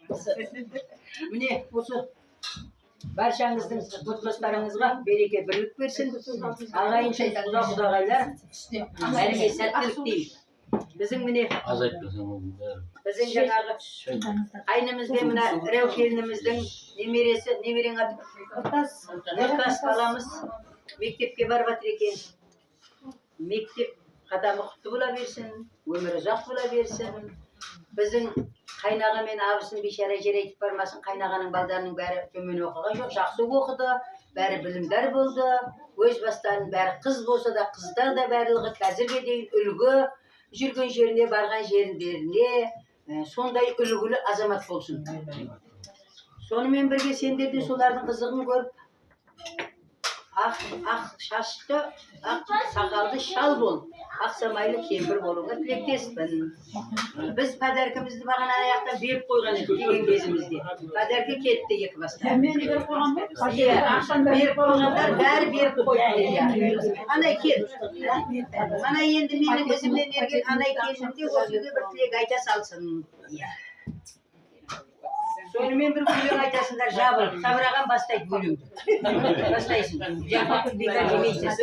Mine осы barchangizning o'tmishlarыңizga bereke birlik bersin. Ağayınca uzak uzakaylar. Bәрге сәттілік дейміз. Bizim mine bizim жаңағы aynımızda mine Rev kelinimizдің немерең adı Nurkas balamız mektepке barып atыр екен. Mектep қадамы құтты бола берсін, өмірі ұзақ бола берсін. Біздің қайнаға мен абысын бейшара жер айтып бармасын, қайнағаның балдарының бәрі төмен оқыған жоқ, жақсы оқыды, бәрі білімдер болды. Өз бастарын бәрі қыз болса да, қыздар да барлығы қазірге дейін үлгі жүрген жеріне, барған жеріндеріне сондай үлгілі азамат болсын. Сонымен бірге сендер де солардың қызығын көріп, ақ шашты, ақ сақалды шал бол, ақ самайлы кемпір болуға тілектеспін. Біз пәдәркімізді бағана аяқта беріп қойған едік деген кезімізде. Пәдәрке кетті екі баста. Беріп қойғандар бәрі беріп қойды. Анай кел. Ана енді менің ізімнен ерген анай келімде өзіге бір тілек айта салсын. Сонымен бір өлең айтасыңдар жабылып, сабыраған бастайды өлеңді. Бастайсың. Жақпақпен бекар жемейсіз.